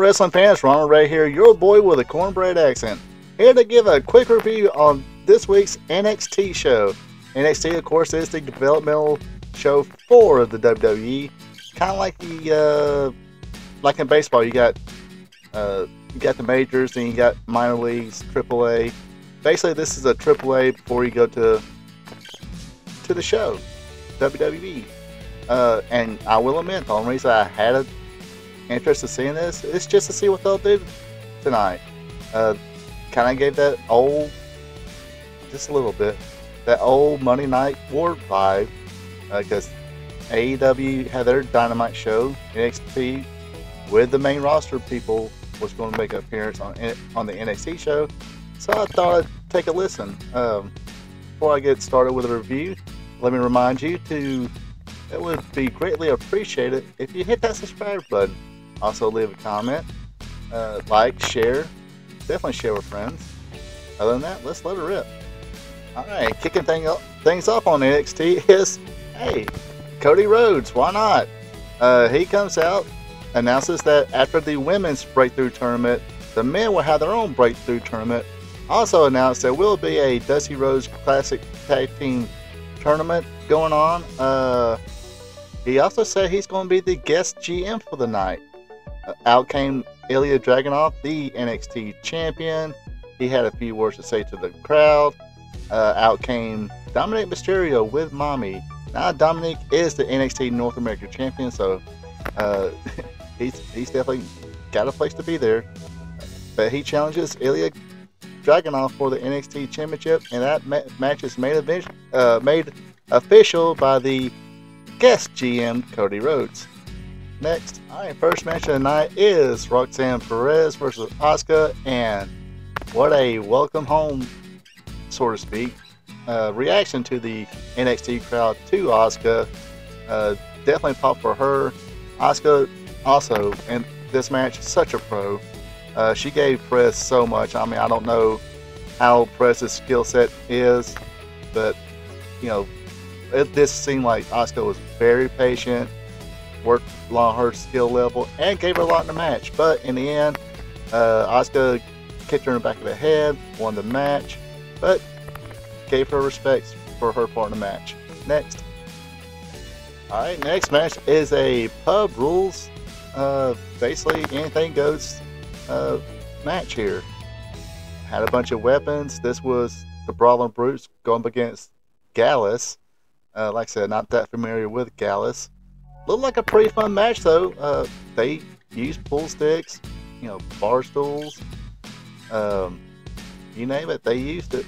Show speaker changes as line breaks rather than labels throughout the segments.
wrestling fans, Ronald Ray here, your boy with a cornbread accent, here to give a quick review on this week's NXT show. NXT, of course, is the developmental show for the WWE. Kind of like the, like in baseball, you got the majors, then you got minor leagues, AAA. Basically, this is a AAA before you go to the show, WWE. And I will admit, the only reason I had an interest in seeing this is just to see what they'll do tonight. Kind of gave that old, just a little bit, that old Monday Night War vibe, because AEW had their Dynamite show, NXT, with the main roster people was going to make an appearance on the NXT show. So I thought I'd take a listen. Before I get started with a review, let me remind you it would be greatly appreciated if you hit that subscribe button. Also leave a comment, like, share, definitely share with friends. Other than that, let's let it rip. Alright, kicking things off on NXT is, hey, Cody Rhodes, why not? He comes out, announces that after the women's breakthrough tournament, the men will have their own breakthrough tournament. Also announced there will be a Dusty Rhodes Classic Tag Team Tournament going on. He also said he's going to be the guest GM for the night. Out came Ilya Dragunov, the NXT champion. He had a few words to say to the crowd. Out came Dominic Mysterio with Mommy. Now Dominic is the NXT North American champion, so he's definitely got a place to be there. But he challenges Ilya Dragunov for the NXT championship, and that match is made official by the guest GM Cody Rhodes. Next, our first match of the night is Roxanne Perez versus Asuka, and what a welcome home, so to speak, reaction to the NXT crowd to Asuka. Definitely pop for her. Asuka also in this match, such a pro. She gave Perez so much. I mean, I don't know how Perez's skill set is, but you know, this seemed like Asuka was very patient, worked along her skill level, and gave her a lot in the match. But in the end, Asuka kicked her in the back of the head, won the match, but gave her respect for her part in the match. Next. Alright, next match is a pub rules, basically anything goes match here. Had a bunch of weapons. This was the Brawling Brutes going up against Gallus. Like I said, not that familiar with Gallus. Looked like a pretty fun match though. They used pull sticks, you know, bar stools, you name it, they used it.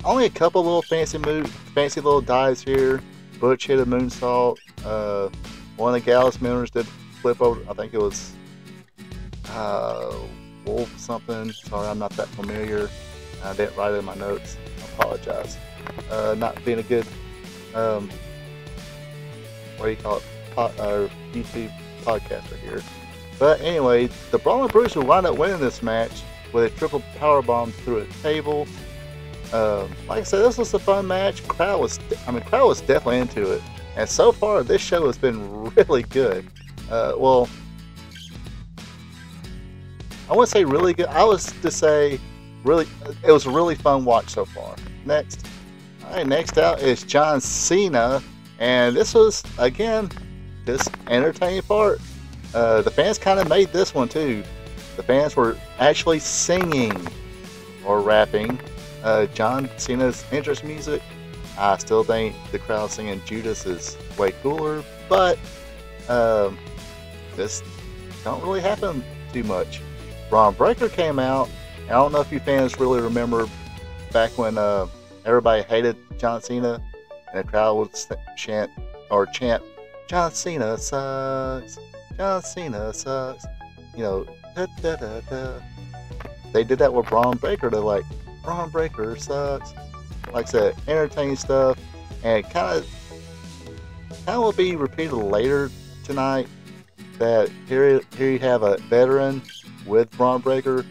Only a couple little fancy little dives here. Butch hit a moonsault. One of the Gallus members did flip over. I think it was Wolf something. Sorry, I'm not that familiar. I didn't write it in my notes. I apologize. Not being a good what do you call it? YouTube podcaster here. But anyway, the Brawling Brutes will wind up winning this match with a triple powerbomb through a table. Like I said, this was a fun match. Crowd was definitely into it. And so far, this show has been really good. Well, I wouldn't say really good. I was to say really, it was a really fun watch so far. Next. Alright, next out is John Cena. And this was, again, this entertaining part. The fans kind of made this one too. The fans were actually singing or rapping John Cena's entrance music. I still think the crowd singing Judas is way cooler, but this don't really happen too much. Braun Breaker came out, and I don't know if you fans really remember back when everybody hated John Cena, and the crowd would chant, John Cena sucks, John Cena sucks, you know, da, da, da, da. They did that with Braun Breaker. They're like, Braun Breaker sucks. Like I said, entertaining stuff, and kind of will be repeated later tonight. That here you have a veteran with Braun Breaker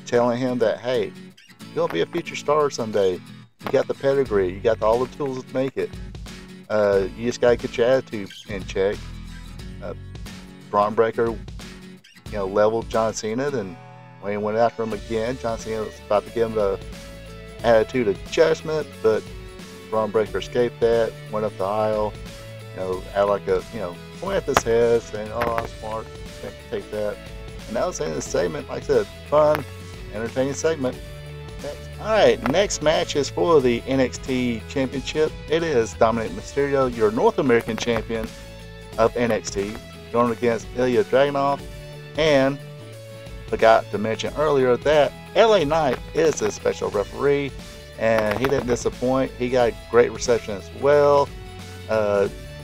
telling him that, hey, you're gonna be a future star someday. You got the pedigree, you got all the tools to make it. You just gotta get your attitude in check. Braun Breaker, leveled John Cena. Then when he went after him again, John Cena was about to give him the attitude of judgment, but Braun Breaker escaped that, went up the aisle, had like a, point at his head saying, "Oh, I'm smart, take that." And that was the end of the segment. Like I said, fun, entertaining segment. Alright, next match is for the NXT Championship. It is Dominic Mysterio, your North American champion of NXT, going against Ilya Dragunov. And forgot to mention earlier that LA Knight is a special referee, and he didn't disappoint. He got great reception as well.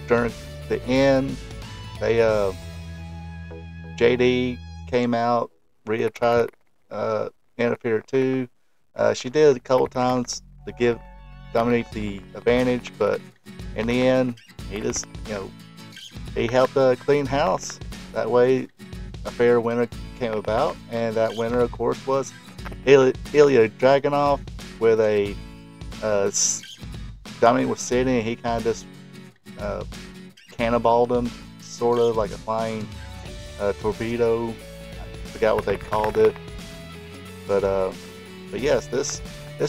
During the end, JD came out. Rhea tried to interfere too. She did a couple times to give Dominic the advantage, but in the end, he just, he helped clean house. That way, a fair winner came about, and that winner, of course, was Ilya Dragunov. With a Dominic was sitting, and he kind of just cannonballed him, sort of like a flying torpedo. I forgot what they called it, but yes, this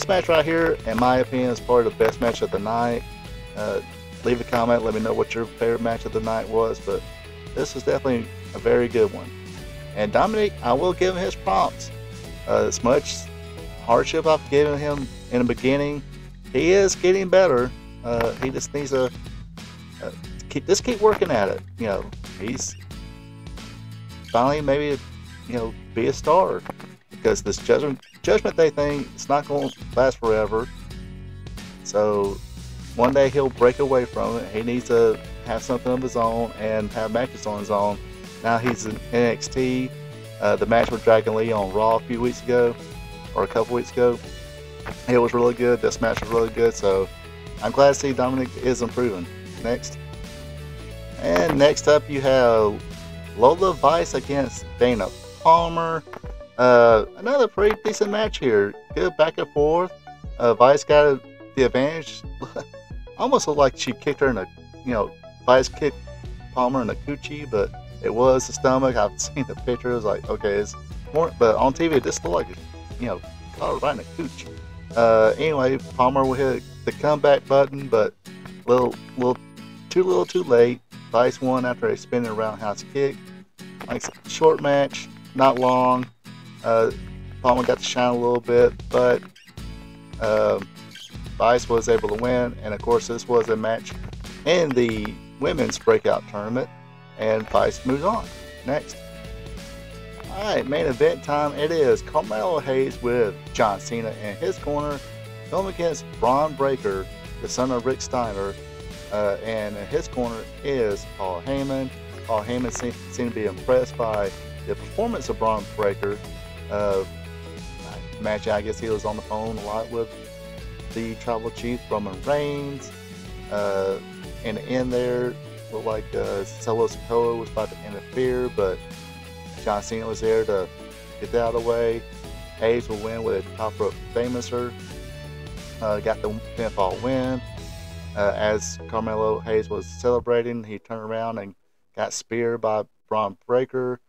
match right here, in my opinion, is probably the best match of the night. Leave a comment, let me know what your favorite match of the night was, but this is definitely a very good one. And Dominic, I will give him his prompts. As much hardship I've given him in the beginning, he is getting better. He just needs to keep working at it. He's finally maybe be a star, because this Judgment Day thing, it's not going to last forever. So one day he'll break away from it. He needs to have something of his own and have matches on his own. Now he's in NXT. The match with Dragon Lee on Raw a few weeks ago, or a couple weeks ago, it was really good. This match was really good. So I'm glad to see Dominic is improving. Next up, you have Lola Vice against Dana Palmer. Another pretty decent match here. Good back and forth. Vice got the advantage. Almost looked like she kicked her in the, Vice kicked Palmer in the coochie, but it was the stomach. I've seen the picture. It was like, okay, it's more, but on TV it just looked like it, caught her right in the cooch. Anyway, Palmer will hit the comeback button, but too little, too late. Vice won after a spinning roundhouse kick. Like short match, not long. Palmer got to shine a little bit, but Vice was able to win. And of course, this was a match in the women's breakout tournament, and Vice moves on. Next. Alright, main event time. It is Carmelo Hayes with John Cena in his corner, going against Braun Breaker, the son of Rick Steiner, and in his corner is Paul Heyman. Paul Heyman seemed to be impressed by the performance of Braun Breaker. Match, I guess he was on the phone a lot with the Tribal Chief Roman Reigns. In the end there, looked like Solo Sikoa was about to interfere, but John Cena was there to get that out of the way. Hayes will win with a top rope famouser. Got the pinfall win. As Carmelo Hayes was celebrating, he turned around and got speared by Braun Breaker.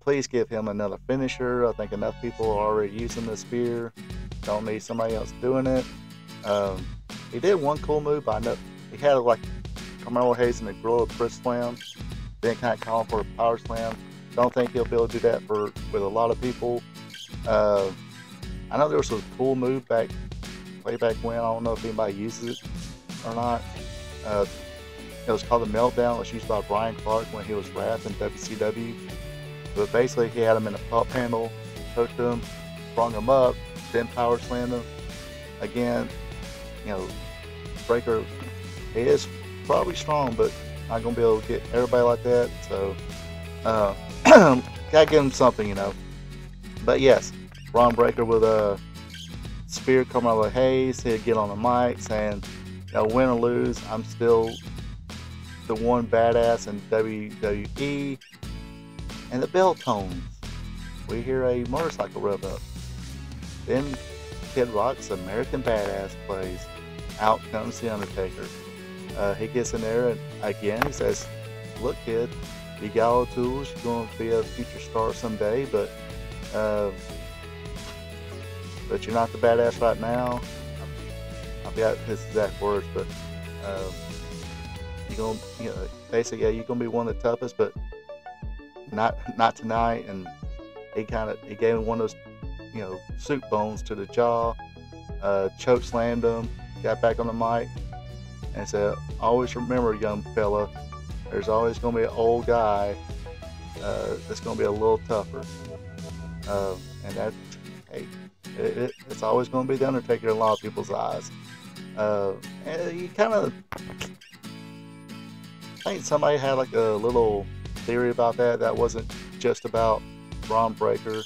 Please give him another finisher. I think enough people are already using the spear. Don't need somebody else doing it. He did one cool move, but I know he had like Carmelo Hayes in the Gorilla Press Slam. Then kind of call for a Power Slam. Don't think he'll be able to do that with a lot of people. I know there was a cool move way back when. I don't know if anybody uses it or not. It was called the Meltdown. It was used by Brian Clark when he was Wrath in WCW. But basically, he had him in a pop handle, hooked him, sprung him up, then power slammed him. Again, Breaker, he is probably strong, but not going to be able to get everybody like that. So, gotta give him something, But yes, Braun Breaker with a spear coming out of Hayes. He'd get on the mic saying, win or lose, I'm still the one badass in WWE. And the bell tones. We hear a motorcycle rev up. Then Kid Rock's American Badass plays. Out comes The Undertaker. He gets in there and again he says, look kid, you got all the tools. You're going to be a future star someday, but you're not the badass right now. I forgot his exact words, but you're gonna, basically, yeah, you're gonna be one of the toughest, but not tonight. And he gave him one of those, soup bones to the jaw, choke slammed him, got back on the mic, and said, "Always remember, young fella, there's always gonna be an old guy that's gonna be a little tougher." And that, hey, it's always gonna be the Undertaker in a lot of people's eyes. And you kind of, I think somebody had like a little theory about that. That wasn't just about Braun Breaker.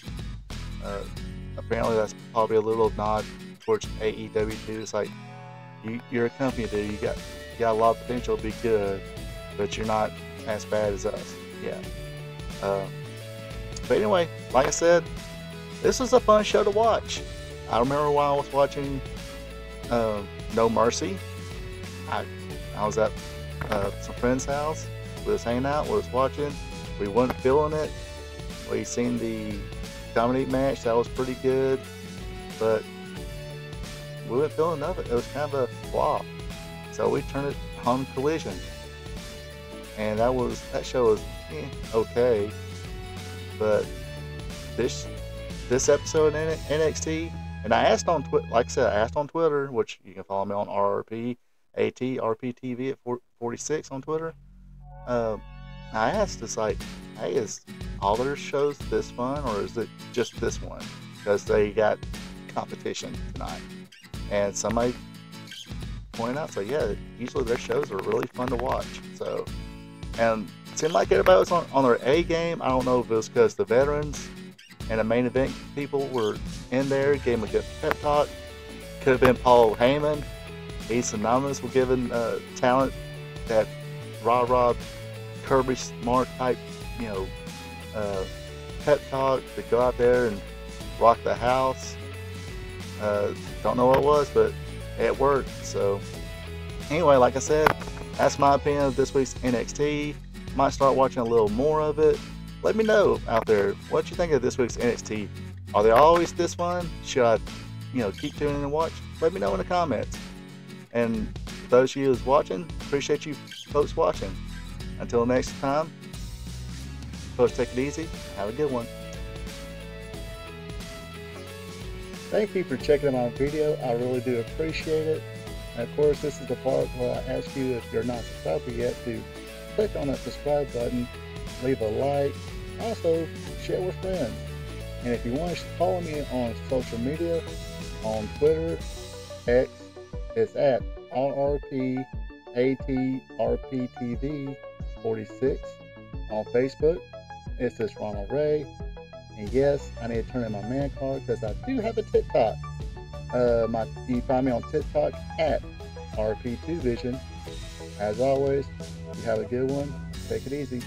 Apparently, that's probably a little nod towards AEW too. It's like you're a company, dude. You got a lot of potential to be good, but you're not as bad as us. Yeah. But anyway, like I said, this was a fun show to watch. I remember while I was watching No Mercy, I was at some friend's house. We was hanging out. We was watching. We wasn't feeling it. We seen the Dominique match. That was pretty good, but we weren't feeling of it. It was kind of a flop. So we turned it on Collision, and that show was okay. But this episode in NXT, and I asked on Twitter, like I said, I asked on Twitter, which you can follow me on RPTV at 46 on Twitter. I asked, it's like, hey, is all their shows this fun, or is it just this one? Because they got competition tonight. And somebody pointed out, so yeah, usually their shows are really fun to watch. So, and it seemed like everybody was on their A game. I don't know if it was because the veterans and the main event people were in there, gave them a good pep talk. Could have been Paul Heyman. He's synonymous with giving talent that rah-rah, Kirby Smart type, pep talk to go out there and rock the house. Don't know what it was, but it worked. So anyway, like I said, that's my opinion of this week's NXT. Might start watching a little more of it. Let me know out there what you think of this week's NXT. Are they always this fun? Should I, keep tuning in and watch? Let me know in the comments. And those of you who's watching, appreciate you folks watching. Until next time, folks, take it easy. Have a good one. Thank you for checking out my video. I really do appreciate it. And of course, this is the part where I ask you, if you're not subscribed yet, to click on that subscribe button, leave a like, also share with friends. And if you want to follow me on social media, on Twitter, X, it's at RRPATRPTV46. On Facebook, it's this Ronald Ray. And yes, I need to turn in my man card because I do have a TikTok. You can find me on TikTok at RP2Vision. As always, you have a good one. Take it easy.